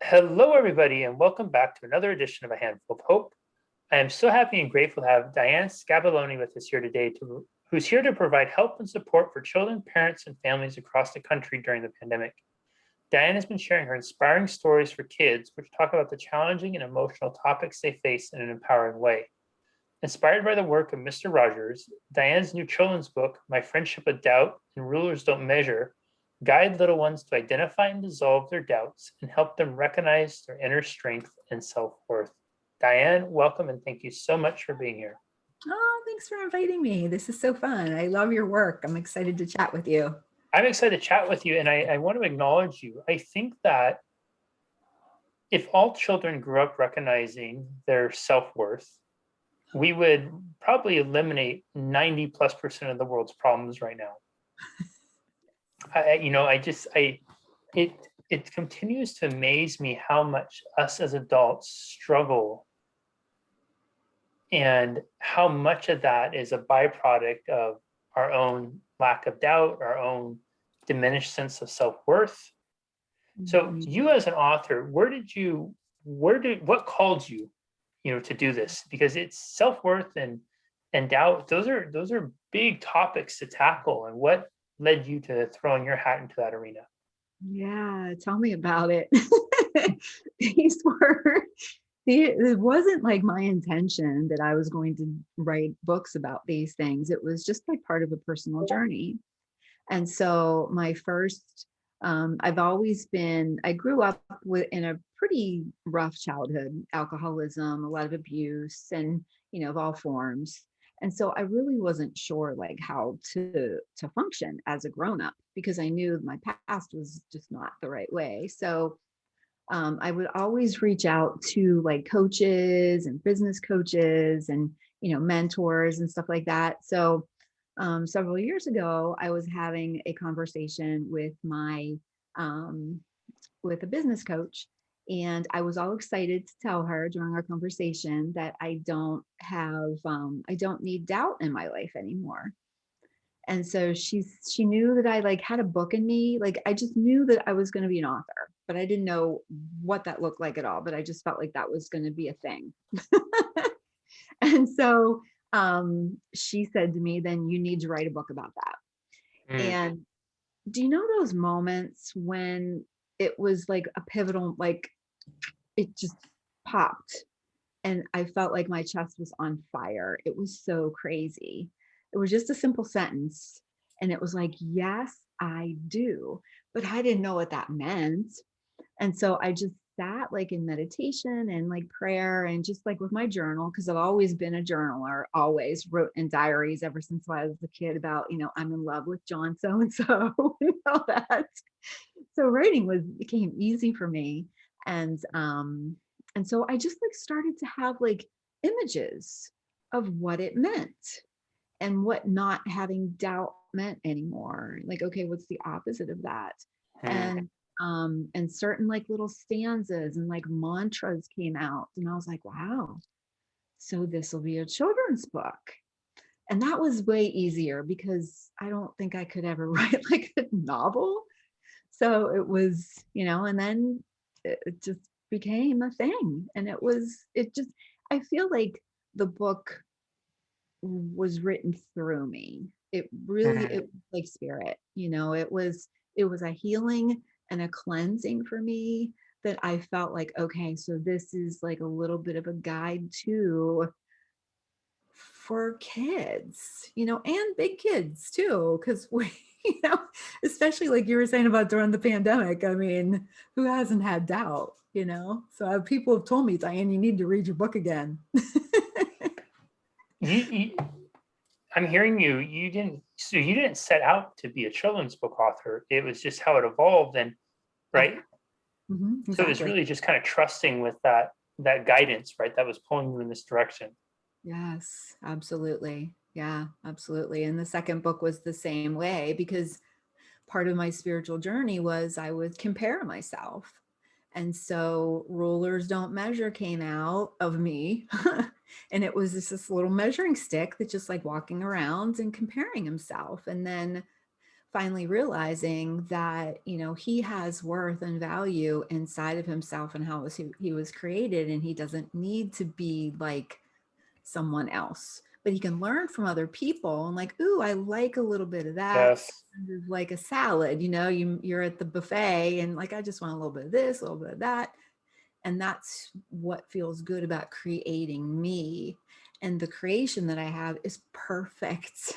Hello, everybody, and welcome back to another edition of A Handful of Hope. I am so happy and grateful to have Diane Scabilloni with us here today, who's here to provide help and support for children, parents, and families across the country during the pandemic. Diane has been sharing her inspiring stories for kids, which talk about the challenging and emotional topics they face in an empowering way. Inspired by the work of Mr. Rogers, Diane's new children's book, My Friendship with Doubt and Rulers Don't Measure, guide little ones to identify and dissolve their doubts and help them recognize their inner strength and self-worth. Diane, welcome and thank you so much for being here. Oh, thanks for inviting me. This is so fun. I love your work. I'm excited to chat with you. I'm excited to chat with you, and I want to acknowledge you. I think that if all children grew up recognizing their self-worth, we would probably eliminate 90+% of the world's problems right now. It continues to amaze me how much us as adults struggle and how much of that is a byproduct of our own lack of doubt, our own diminished sense of self-worth. So you as an author, what called you, to do this? Because it's self-worth and doubt, those are big topics to tackle. And what led you to throwing your hat into that arena? Yeah, tell me about it. It wasn't like my intention that I was going to write books about these things. It was just like part of a personal journey. And so I grew up in a pretty rough childhood, alcoholism, a lot of abuse, and, of all forms. And so I really wasn't sure like how to function as a grown-up, because I knew my past was just not the right way. So I would always reach out to like coaches and business coaches and, mentors and stuff like that. So several years ago, I was having a conversation with a business coach, and I was all excited to tell her during our conversation that I don't need doubt in my life anymore. And so she knew that I like had a book in me. Like I just knew that I was going to be an author, but I didn't know what that looked like at all. But I just felt like that was going to be a thing. And so she said to me, then you need to write a book about that. And do you know those moments when it was like a pivotal, like it just popped and I felt like my chest was on fire. It was so crazy. It was just a simple sentence. And it was like, yes, I do. But I didn't know what that meant. And so I just sat like in meditation and like prayer and just like with my journal, because I've always been a journaler, always wrote in diaries ever since I was a kid about, I'm in love with John so-and-so and all that. So writing became easy for me. And so I just like started to have like images of what it meant and what not having doubt meant anymore. Like, okay, what's the opposite of that? And certain like little stanzas and like mantras came out. And I was like, wow, so this will be a children's book. And that was way easier because I don't think I could ever write like a novel. So it was, and then it just became a thing. And I feel like the book was written through me. It was like spirit, it was a healing and a cleansing for me that I felt like, okay, so this is like a little bit of a guide for kids, and big kids too, because we, especially like you were saying about during the pandemic, I mean, who hasn't had doubt, So people have told me, Diane, you need to read your book again. I'm hearing you. You didn't set out to be a children's book author. It was just how it evolved, and right. Exactly. So it was really just kind of trusting with that guidance, right? That was pulling you in this direction. Yes, absolutely. Yeah, absolutely. And the second book was the same way, because part of my spiritual journey was I would compare myself. And so Rulers Don't Measure came out of me. And it was this little measuring stick that just like walking around and comparing himself. And then finally realizing that, you know, he has worth and value inside of himself and how he was created, and he doesn't need to be like someone else, but he can learn from other people, and like, ooh, I like a little bit of that. Yes. Like a salad, you know, you're at the buffet and like, I just want a little bit of this, a little bit of that. And that's what feels good about creating me. And the creation that I have is perfect.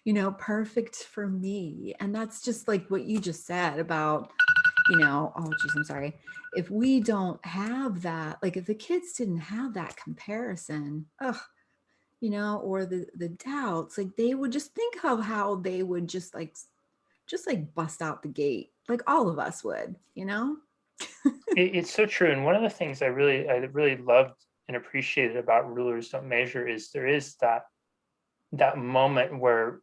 You know, perfect for me. And that's just like what you just said about, you know, oh geez, I'm sorry. If we don't have that, like if the kids didn't have that comparison, you know, or the doubts, like they would just think of how they would just like bust out the gate, like all of us would, you know? It's so true. And one of the things I really loved and appreciated about Rulers Don't Measure is there is that moment where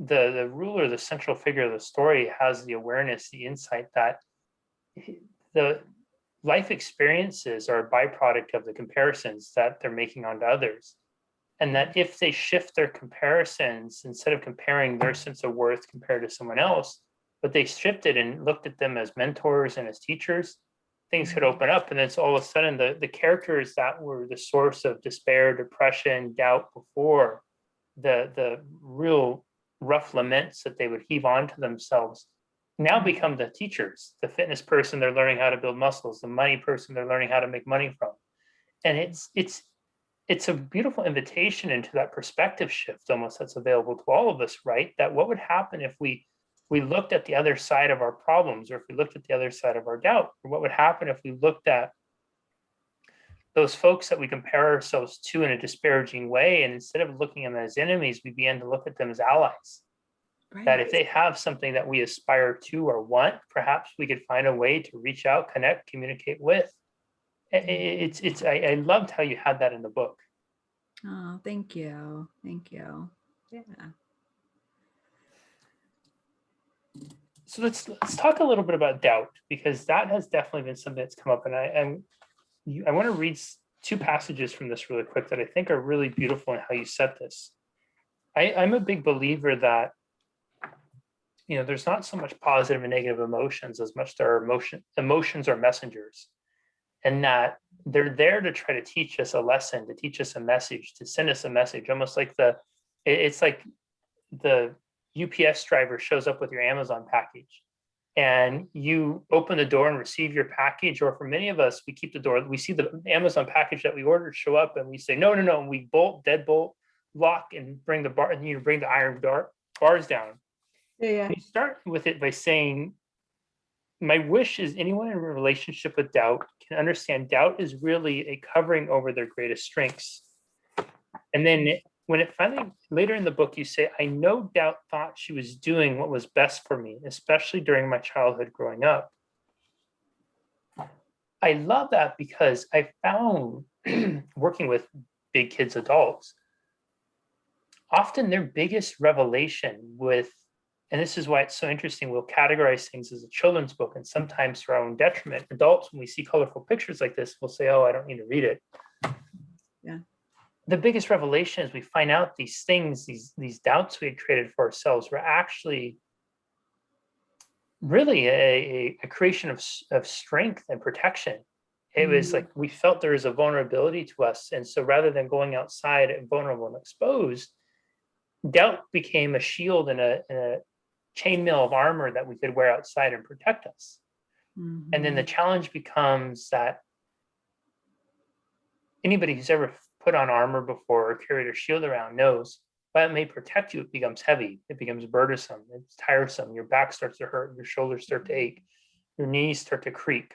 the ruler, the central figure of the story, has the awareness, the insight that the life experiences are a byproduct of the comparisons that they're making onto others. And that if they shift their comparisons, instead of comparing their sense of worth compared to someone else, but they shifted and looked at them as mentors and as teachers, things could open up. And then all of a sudden, the characters that were the source of despair, depression, doubt before, the real rough laments that they would heave onto themselves, now become the teachers. The fitness person, they're learning how to build muscles. The money person, they're learning how to make money from. And it's a beautiful invitation into that perspective shift almost that's available to all of us, right? That what would happen if we looked at the other side of our problems, or if we looked at the other side of our doubt, or what would happen if we looked at those folks that we compare ourselves to in a disparaging way, and instead of looking at them as enemies, we began to look at them as allies. That Right. if they have something that we aspire to or want, perhaps we could find a way to reach out, connect, communicate with. I loved how you had that in the book. Oh, thank you. Thank you. Yeah. So let's talk a little bit about doubt, because that has definitely been something that's come up, and I want to read two passages from this really quick that I think are really beautiful in how you set this. I'm a big believer that, you know, there's not so much positive and negative emotions as much there are emotions are messengers, and that they're there to try to teach us a lesson, to teach us a message, to send us a message, almost like it's like the UPS driver shows up with your Amazon package, and you open the door and receive your package. Or for many of us, we keep the door, we see the Amazon package that we ordered show up, and we say, no, no, no. And we deadbolt, lock, and bring the bar, and you bring the iron bars down. Yeah. Yeah. You start with it by saying, my wish is anyone in a relationship with doubt can understand doubt is really a covering over their greatest strengths. And then when it finally, later in the book, you say, I no doubt thought she was doing what was best for me, especially during my childhood growing up. I love that because I found working with big kids, adults, often their biggest revelation with, and this is why it's so interesting, we'll categorize things as a children's book, and sometimes to our own detriment. Adults, when we see colorful pictures like this, we'll say, oh, I don't need to read it. Yeah. The biggest revelation is we find out these things, these doubts we had created for ourselves were actually really a creation of strength and protection. It was like we felt there was a vulnerability to us. And so rather than going outside and vulnerable and exposed, doubt became a shield and a chainmail of armor that we could wear outside and protect us. Mm-hmm. And then the challenge becomes that anybody who's ever put on armor before or carried a shield around knows while it may protect you, it becomes heavy, it becomes burdensome, it's tiresome, your back starts to hurt, your shoulders start to ache, your knees start to creak.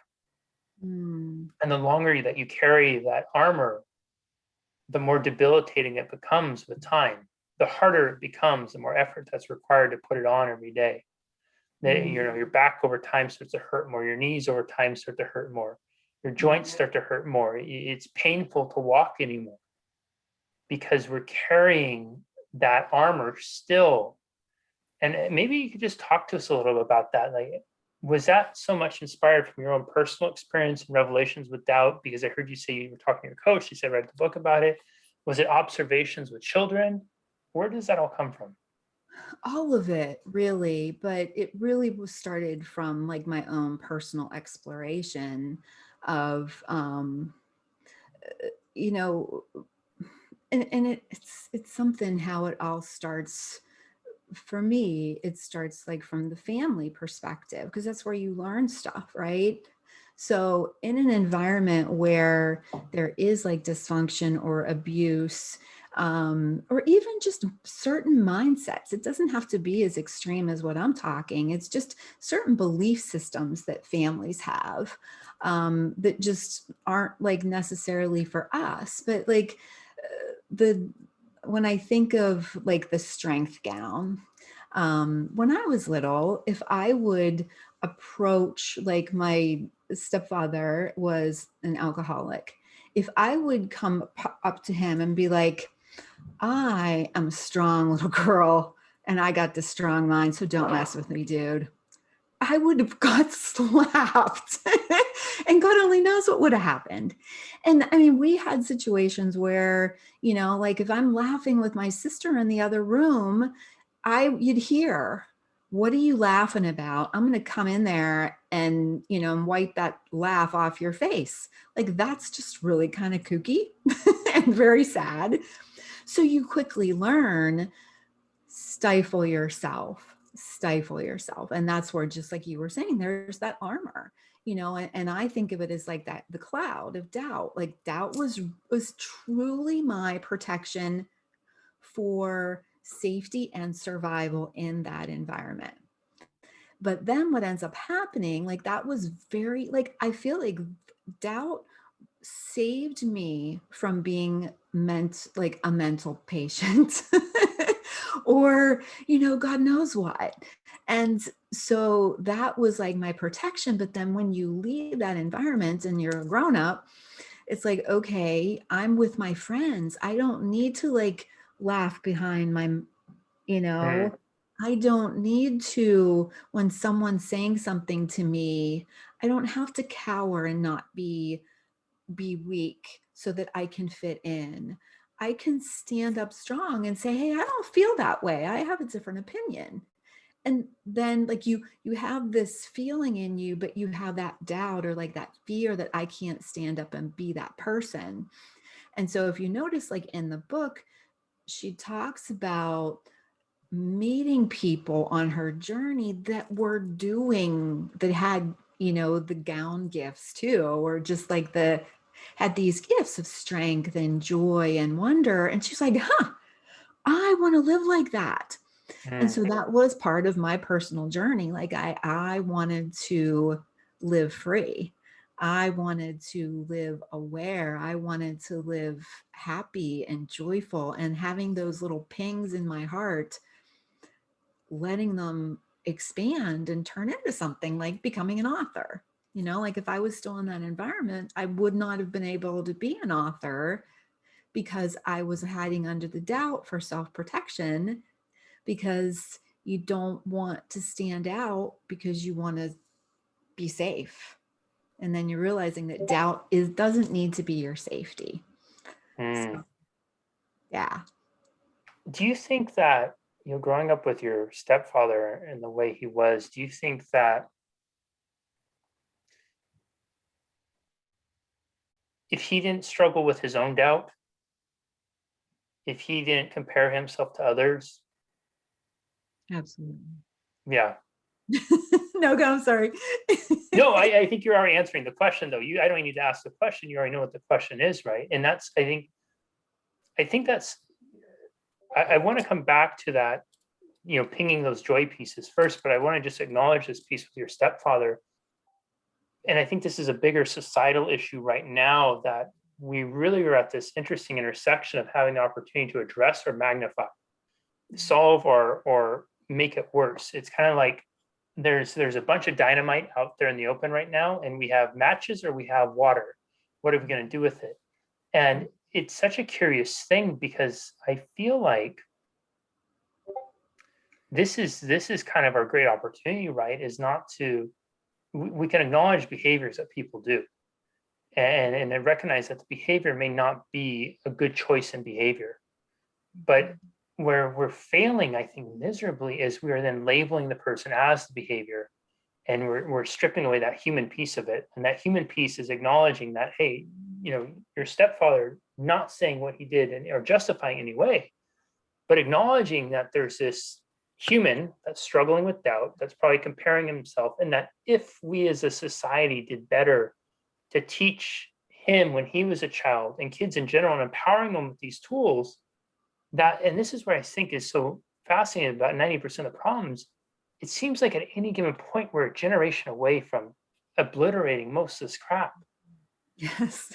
And the longer that you carry that armor, the more debilitating it becomes with time. The harder it becomes, the more effort that's required to put it on every day. Your back over time starts to hurt more, your knees over time start to hurt more, your joints start to hurt more. It's painful to walk anymore because we're carrying that armor still. And maybe you could just talk to us a little bit about that. Like, was that so much inspired from your own personal experience and revelations with doubt? Because I heard you say you were talking to your coach, you said read the book about it. Was it observations with children? Where does that all come from? All of it really, but it really was started from like my own personal exploration of you know, and it's something how it all starts. For me, it starts like from the family perspective, because that's where you learn stuff, right? So in an environment where there is like dysfunction or abuse, or even just certain mindsets, it doesn't have to be as extreme as what I'm talking. It's just certain belief systems that families have, that just aren't like necessarily for us, but like the when I think of like the strength gown, when I was little, if I would approach, like my stepfather was an alcoholic, if I would come up to him and be like, I am a strong little girl and I got this strong mind, so don't mess with me, dude, I would have got slapped. And God only knows what would have happened. And I mean, we had situations where, like if I'm laughing with my sister in the other room, you'd hear, what are you laughing about? I'm going to come in there and, and wipe that laugh off your face. Like that's just really kind of kooky and very sad. So you quickly learn, stifle yourself. And that's where, just like you were saying, there's that armor, and I think of it as like that, the cloud of doubt. Like doubt was truly my protection for safety and survival in that environment. But then what ends up happening, like that was very, like I feel like doubt saved me from being meant like a mental patient or, God knows what. And so that was like my protection. But then when you leave that environment and you're a grown up, it's like, okay, I'm with my friends. I don't need to like laugh behind my, you Mm, know, I don't need to, when someone's saying something to me, I don't have to cower and not be weak so that I can fit in. I can stand up strong and say, hey, I don't feel that way. I have a different opinion. And then like you have this feeling in you, but you have that doubt or like that fear that I can't stand up and be that person. And so if you notice, like in the book, she talks about meeting people on her journey that were doing, that had, the gown gifts too, or just like had these gifts of strength and joy and wonder. And she's like, I want to live like that. And mm, so that was part of my personal journey. Like I wanted to live free. I wanted to live aware. I wanted to live happy and joyful, and having those little pings in my heart, letting them expand and turn into something, like becoming an author. Like if I was still in that environment, I would not have been able to be an author, because I was hiding under the doubt for self-protection, because you don't want to stand out because you want to be safe. And then you're realizing that doubt doesn't need to be your safety. mm. So yeah. Do you think that, growing up with your stepfather and the way he was, do you think that if he didn't struggle with his own doubt, if he didn't compare himself to others, Absolutely. yeah. No, go, I'm sorry. No, I think you're already answering the question though. I don't even need to ask the question. You already know what the question is, right? And that's, I think that's, I want to come back to that, pinging those joy pieces first, but I want to just acknowledge this piece with your stepfather. And I think this is a bigger societal issue right now, that we really are at this interesting intersection of having the opportunity to address or magnify, solve or make it worse. It's kind of like there's a bunch of dynamite out there in the open right now, and we have matches or we have water. What are we going to do with it? And it's such a curious thing, because I feel like this is kind of our great opportunity, right? Is not to, we can acknowledge behaviors that people do, and then recognize that the behavior may not be a good choice in behavior, but where we're failing, I think, miserably is we are then labeling the person as the behavior, and we're stripping away that human piece of it. And that human piece is acknowledging that, hey, your stepfather not saying what he did or justifying any way, but acknowledging that there's this human that's struggling with doubt, that's probably comparing himself, and that if we as a society did better to teach him when he was a child, and kids in general, and empowering them with these tools, that, and this is where I think is so fascinating about 90% of the problems, it seems like at any given point we're a generation away from obliterating most of this crap. Yes.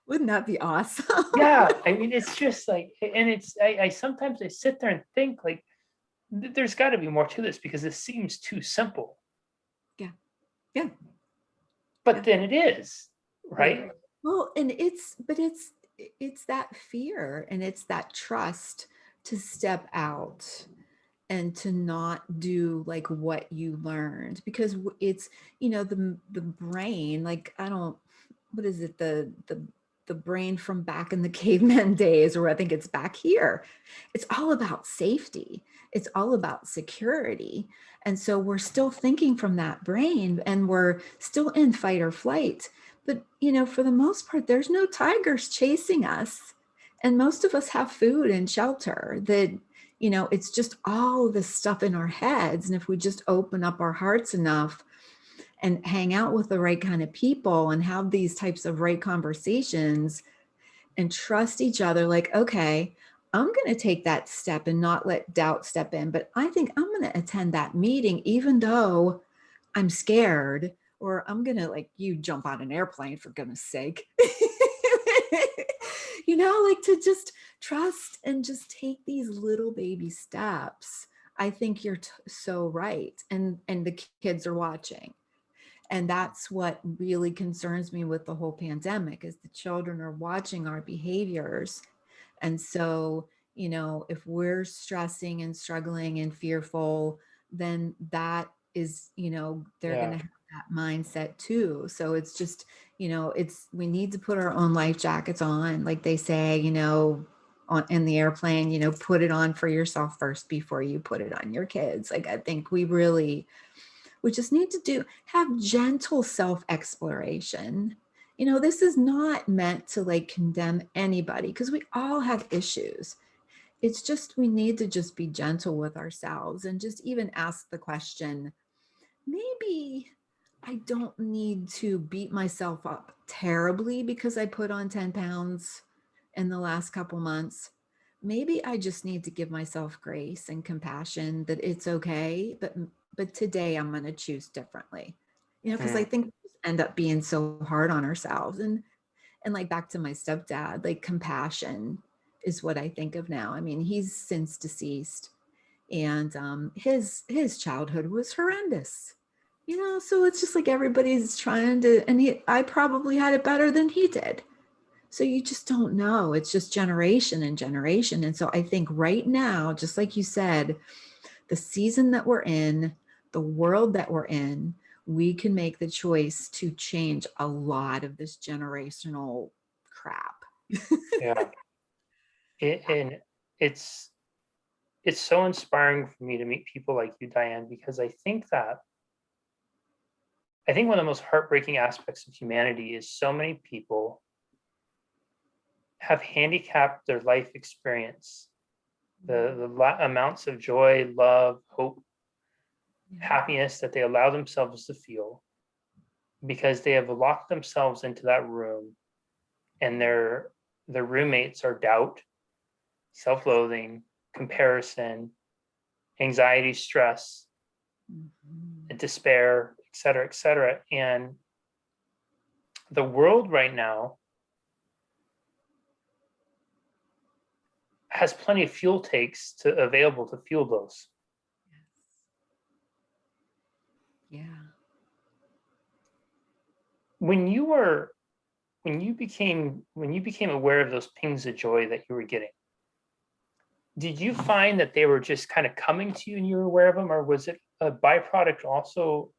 Wouldn't that be awesome? Yeah, I mean, it's just like, and it's, I sometimes I sit there and think like, there's got to be more to this because this seems too simple. Yeah. Yeah. But Yeah. then it is, right? Yeah. Well, and it's that fear and it's that trust to step out and to not do like what you learned, because it's, the brain, like, I don't, what is it, the brain from back in the caveman days, or I think it's back here, it's all about safety, it's all about security. And so we're still thinking from that brain, and we're still in fight or flight. But for the most part, there's no tigers chasing us, and most of us have food and shelter. That it's just all this stuff in our heads. And if we just open up our hearts enough and hang out with the right kind of people and have these types of right conversations and trust each other, like, okay, I'm going to take that step and not let doubt step in, but I think I'm going to attend that meeting, even though I'm scared, or I'm going to, like, you jump on an airplane, for goodness sake. Like, to just trust and just take these little baby steps. I think you're so right. And the kids are watching. And that's what really concerns me with the whole pandemic, is the children are watching our behaviors. And so, if we're stressing and struggling and fearful, then that is, they're going to Yeah. have that mindset too. So it's just, we need to put our own life jackets on, like they say, in the airplane, put it on for yourself first before you put it on your kids. Like, I think we just need to have gentle self-exploration. This is not meant to, like, condemn anybody, because we all have issues. It's just, we need to just be gentle with ourselves and just even ask the question, maybe I don't need to beat myself up terribly because I put on 10 pounds in the last couple months. Maybe I just need to give myself grace and compassion, that it's okay, but today I'm going to choose differently. Because I think we just end up being so hard on ourselves. And like, back to my stepdad, like, compassion is what I think of now. I mean, he's since deceased, and his childhood was horrendous. So it's just like, everybody's trying to, and I probably had it better than he did. So you just don't know. It's just generation and generation. And so I think right now, just like you said, the season that we're in, the world that we're in, we can make the choice to change a lot of this generational crap. Yeah. And it's so inspiring for me to meet people like you, Diane, because I think one of the most heartbreaking aspects of humanity is so many people have handicapped their life experience, the amounts of joy, love, hope, happiness that they allow themselves to feel, because they have locked themselves into that room, and their roommates are doubt, self-loathing, comparison, anxiety, stress, despair, et cetera, et cetera. And the world right now has plenty of fuel tanks available to fuel those. Yeah. When you became aware of those pings of joy that you were getting, did you find that they were just kind of coming to you and you were aware of them, or was it a byproduct also,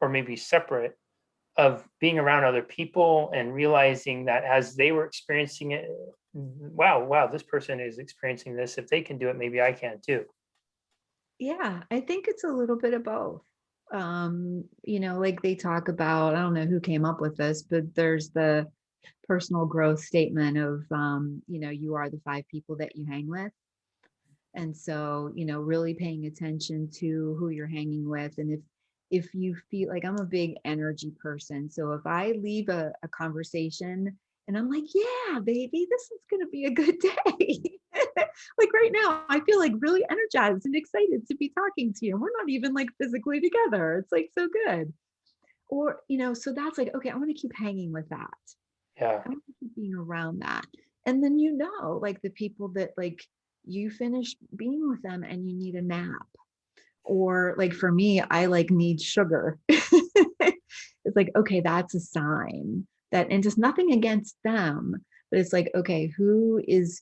or maybe separate, of being around other people and realizing that as they were experiencing it, wow, this person is experiencing this. If they can do it, maybe I can too. Yeah, I think it's a little bit of both. Like they talk about, I don't know who came up with this, but there's the personal growth statement of, you are the 5 people that you hang with. And so, really paying attention to who you're hanging with. And if you feel like, I'm a big energy person. So if I leave a conversation and I'm like, yeah, baby, this is going to be a good day. Like right now, I feel like really energized and excited to be talking to you. We're not even like physically together. It's like so good. Or, so that's like, okay, I want to keep hanging with that. Yeah. I want to keep being around that. And then, like the people that like you finish being with them and you need a nap. Or like for me, I like need sugar. It's like, okay, that's a sign that, and just nothing against them, but it's like, okay, who is,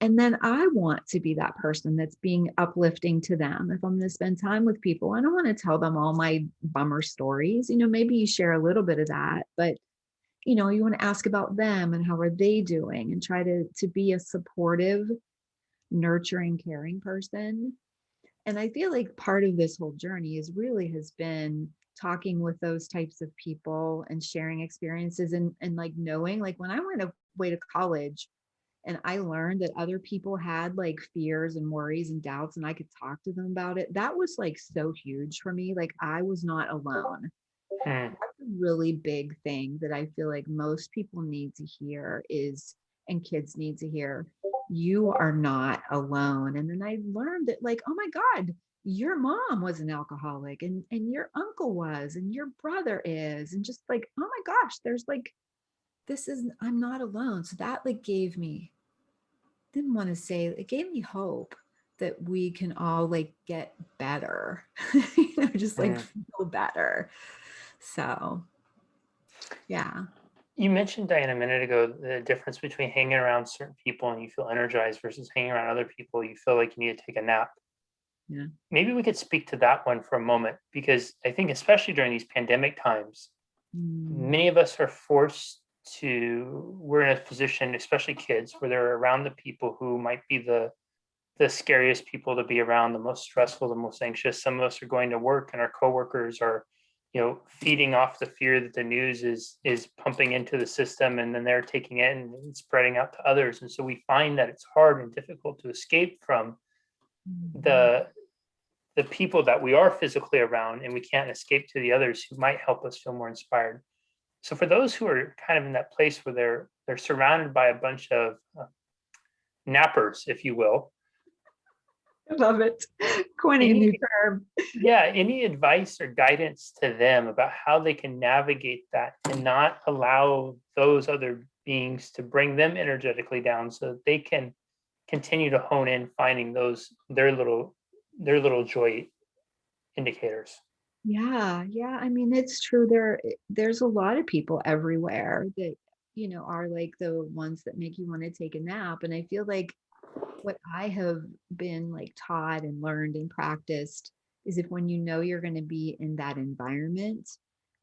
and then I want to be that person that's being uplifting to them. If I'm going to spend time with people, I don't want to tell them all my bummer stories. Maybe you share a little bit of that, but you want to ask about them and how are they doing and try to be a supportive, nurturing, caring person. And I feel like part of this whole journey has been talking with those types of people and sharing experiences and like knowing, like when I went away to college and I learned that other people had like fears and worries and doubts and I could talk to them about it. That was like so huge for me. Like I was not alone. Hmm. That's a really big thing that I feel like most people need to hear and kids need to hear, you are not alone. And then I learned that like, oh my God, your mom was an alcoholic and your uncle was, and your brother is, and just like, oh my gosh, there's like, I'm not alone. So that like didn't want to say, it gave me hope that we can all like get better, just like Hmm. feel better. So, yeah. You mentioned, Diane, a minute ago, the difference between hanging around certain people and you feel energized versus hanging around other people, you feel like you need to take a nap. Yeah. Maybe we could speak to that one for a moment, because I think, especially during these pandemic times, Mm, many of us are we're in a position, especially kids, where they're around the people who might be the scariest people to be around, the most stressful, the most anxious. Some of us are going to work and our coworkers are, feeding off the fear that the news is pumping into the system, and then they're taking it and spreading out to others. And so we find that it's hard and difficult to escape from mhm. the the people that we are physically around, and we can't escape to the others who might help us feel more inspired. So for those who are kind of in that place where they're surrounded by a bunch of nappers, if you will, I love it. Coining a new any term. yeah, any advice or guidance to them about how they can navigate that and not allow those other beings to bring them energetically down, so that they can continue to hone in finding those their little joy indicators. Yeah, yeah. I mean, it's true. There's a lot of people everywhere that, are like the ones that make you want to take a nap. And I feel like what I have been like taught and learned and practiced is if when you're going to be in that environment,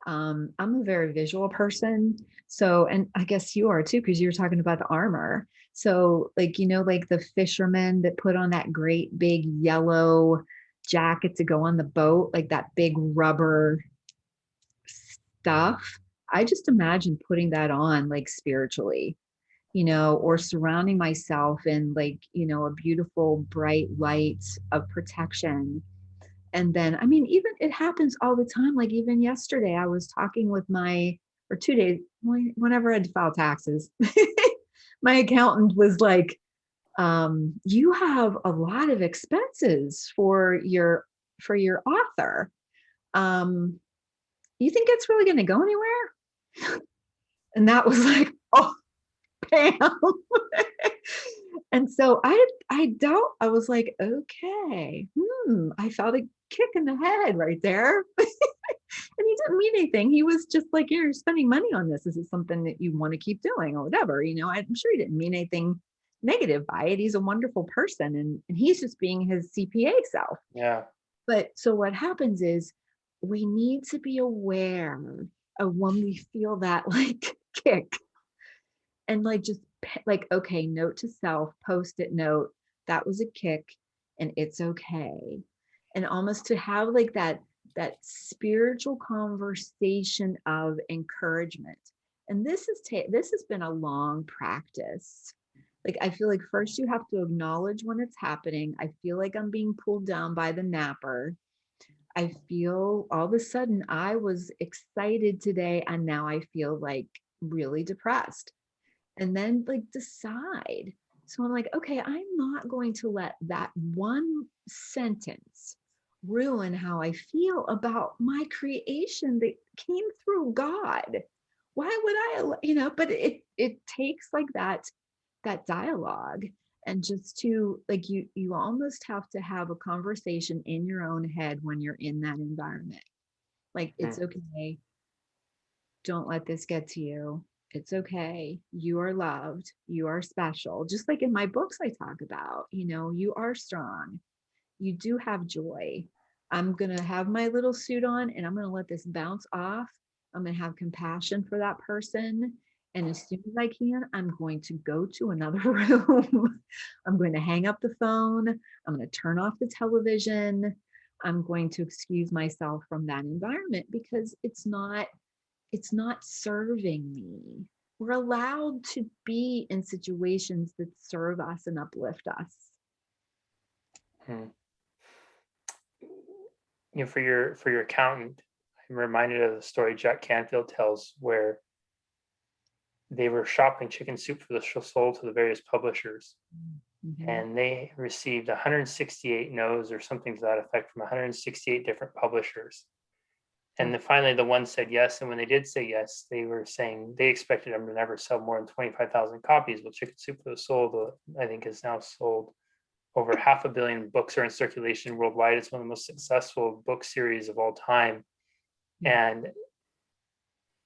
I'm a very visual person. So, and I guess you are too, because you were talking about the armor. So, like, like the fishermen that put on that great big yellow jacket to go on the boat, like that big rubber stuff. I just imagine putting that on like spiritually, or surrounding myself in like, a beautiful bright light of protection. And then, I mean, even it happens all the time. Like even yesterday, I was talking with or 2 days, whenever I had to file taxes, my accountant was like, you have a lot of expenses for your author. Um, you think it's really going to go anywhere? And that was like, oh, Pam. And so I doubt, I was like, okay, I felt a kick in the head right there. And he didn't mean anything. He was just like, you're spending money on this. Is it something that you want to keep doing or whatever? I'm sure he didn't mean anything negative by it. He's a wonderful person and he's just being his CPA self. Yeah. But so what happens is we need to be aware when we feel that like kick, and like just like, okay, note to self, post-it note, that was a kick and it's okay. And almost to have like that spiritual conversation of encouragement. And this has been a long practice. Like, I feel like first you have to acknowledge when it's happening. I feel like I'm being pulled down by the napper. I feel all of a sudden I was excited today and now I feel like really depressed. And then like decide. So I'm like, okay, I'm not going to let that one sentence ruin how I feel about my creation that came through God. Why would but it takes like that dialogue, and just to like, you almost have to have a conversation in your own head when you're in that environment. Like, it's Mm. okay, don't let this get to you. It's okay. You are loved. You are special. Just like in my books, I talk about, you are strong. You do have joy. I'm going to have my little suit on and I'm going to let this bounce off. I'm going to have compassion for that person. And as soon as I can, I'm going to go to another room. I'm going to hang up the phone. I'm going to turn off the television. I'm going to excuse myself from that environment because it's not serving me. We're allowed to be in situations that serve us and uplift us. Mm. For your accountant, I'm reminded of the story Jack Canfield tells where they were shopping chicken soup for the sold to the various publishers, Mhm. and they received 168 no's or something to that effect from 168 different publishers. And Oh, then finally, the one said yes. And when they did say yes, they were saying they expected them to never sell more than 25,000 copies. Well, Chicken Soup for the Soul, I think, is now sold over 500 million books are in circulation worldwide. It's one of the most successful book series of all time. yeah. And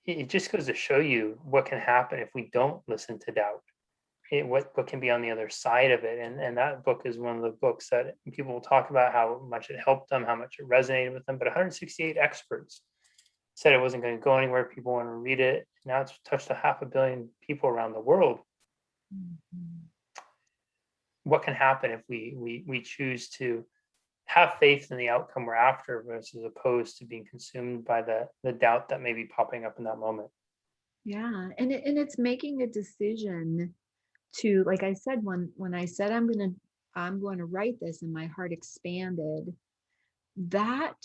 it just goes to show you what can happen if we don't listen to doubt. What can be on the other side of it. And that book is one of the books that people will talk about how much it helped them, how much it resonated with them. But 168 experts said it wasn't going to go anywhere. People want to read it. Now it's touched 500 million people around the world. Mhm. What can happen if we choose to have faith in the outcome we're after versus opposed to being consumed by the doubt that may be popping up in that moment? Yeah. And it's making a decision to, like I said, when I said I'm going to write this and my heart expanded, that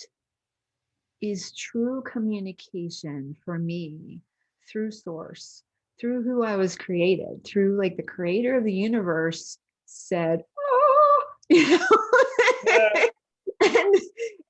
is true communication for me through source, through who I was created, through like the creator of the universe said, oh, Yeah, and,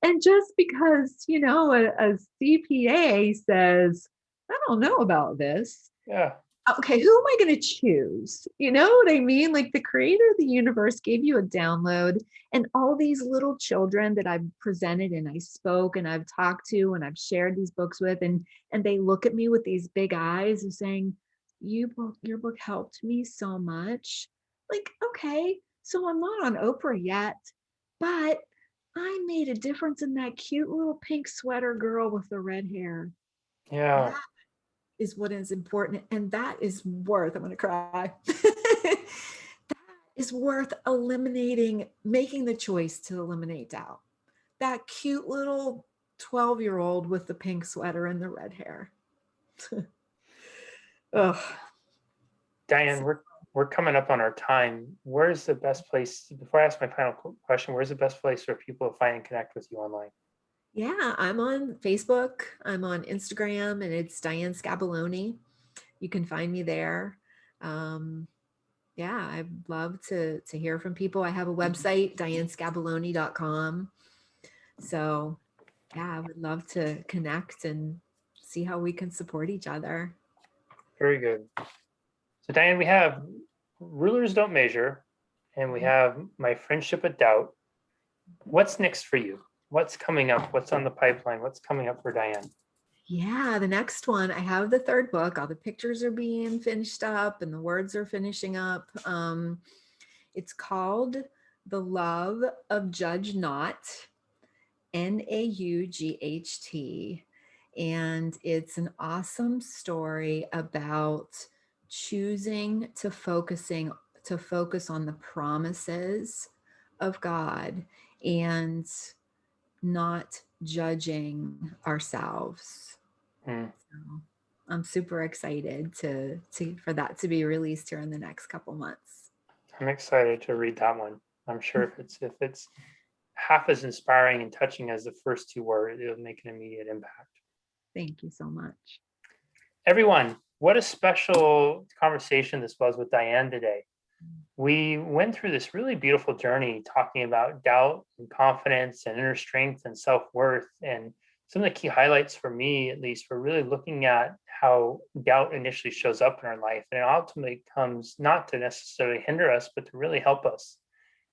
and just because, a CPA says, I don't know about this. yeah, Okay, who am I going to choose? You know what I mean? Like, the creator of the universe gave you a download, and all these little children that I've presented and I spoke and I've talked to and I've shared these books with, and they look at me with these big eyes of saying, your book helped me so much. Like, okay, so I'm not on Oprah yet, but I made a difference in that cute little pink sweater girl with the red hair. yeah. Is what is important. And that is worth, I'm going to cry. That is worth eliminating, making the choice to eliminate doubt. That cute little 12-year-old with the pink sweater and the red hair. Ugh. Diane, we're coming up on our time. Where's the best place, before I ask my final question, where's the best place for people to find and connect with you online? Yeah, I'm on Facebook. I'm on Instagram, and it's Diane Scabilloni. You can find me there. Um, yeah, I'd love to hear from people. I have a website, dianescabilloni.com. So yeah, I would love to connect and see how we can support each other. Very good. So Diane, we have Rulers Don't Measure, and we have My Friendship with Doubt. What's next for you? What's coming up? What's on the pipeline? What's coming up for Diane? Yeah, the next one, I have the third book. All the pictures are being finished up and the words are finishing up. It's called The Love of Judge Not, Naught. And it's an awesome story about choosing to focus on the promises of God and not judging ourselves. Mm, So I'm super excited to for that to be released here in the next couple months. I'm excited to read that one. I'm sure if it's half as inspiring and touching as the first two were, it'll make an immediate impact. Thank you so much. Everyone, what a special conversation this was with Diane today. We went through this really beautiful journey talking about doubt and confidence and inner strength and self-worth. And some of the key highlights for me, at least, were really looking at how doubt initially shows up in our life. And it ultimately comes not to necessarily hinder us, but to really help us.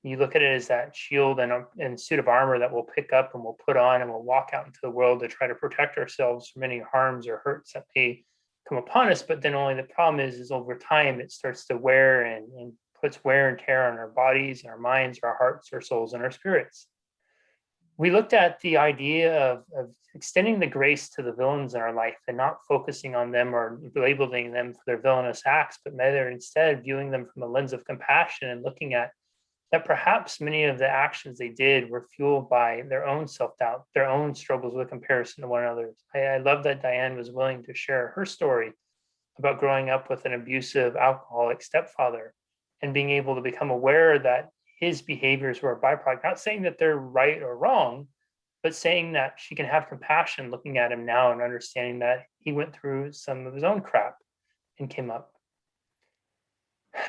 You look at it as that shield and suit of armor that we'll pick up and we'll put on and we'll walk out into the world to try to protect ourselves from any harms or hurts that may come upon us. But then only the problem is over time it starts to wear and puts wear and tear on our bodies and our minds, our hearts, our souls, and our spirits. We looked at the idea of extending the grace to the villains in our life and not focusing on them or labeling them for their villainous acts, but rather instead viewing them from a lens of compassion and looking at that perhaps many of the actions they did were fueled by their own self-doubt, their own struggles with comparison to one another. I love that Diane was willing to share her story about growing up with an abusive alcoholic stepfather and being able to become aware that his behaviors were a byproduct, not saying that they're right or wrong, but saying that she can have compassion looking at him now and understanding that he went through some of his own crap and came up.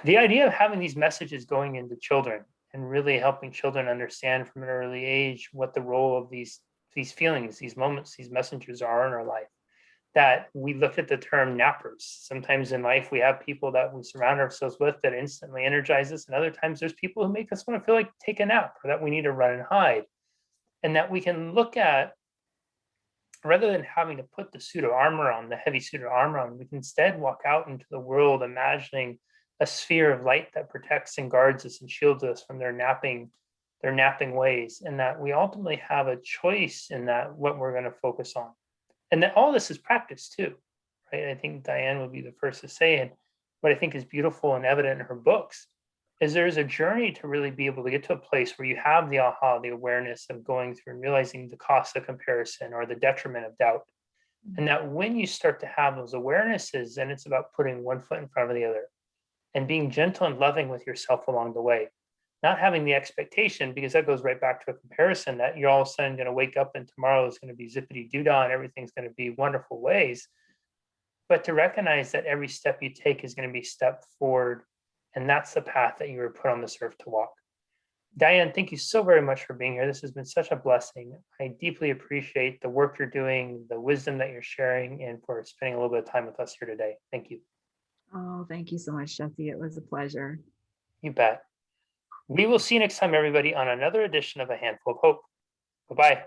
The idea of having these messages going into children and really helping children understand from an early age what the role of these feelings, these moments, these messengers are in our life. That we look at the term nappers. Sometimes in life we have people that we surround ourselves with that instantly energize us, and other times there's people who make us want to feel like take a nap or that we need to run and hide. And that we can look at, rather than having to put the suit of armor on, the heavy suit of armor on, we can instead walk out into the world imagining a sphere of light that protects and guards us and shields us from their napping ways, and that we ultimately have a choice in that what we're going to focus on. And that all this is practice too, right? I think Diane would be the first to say, and what I think is beautiful and evident in her books is there's a journey to really be able to get to a place where you have the aha, the awareness of going through and realizing the cost of comparison or the detriment of doubt. And that when you start to have those awarenesses, then it's about putting one foot in front of the other and being gentle and loving with yourself along the way. Not having the expectation, because that goes right back to a comparison that you're all of a sudden going to wake up and tomorrow is going to be zippity doo-dah and everything's going to be wonderful ways. But to recognize that every step you take is going to be a step forward. And that's the path that you were put on this earth to walk. Diane, thank you so very much for being here. This has been such a blessing. I deeply appreciate the work you're doing, the wisdom that you're sharing, and for spending a little bit of time with us here today. Thank you. Oh, thank you so much, Jesse. It was a pleasure. You bet. We will see you next time, everybody, on another edition of A Handful of Hope. Bye-bye.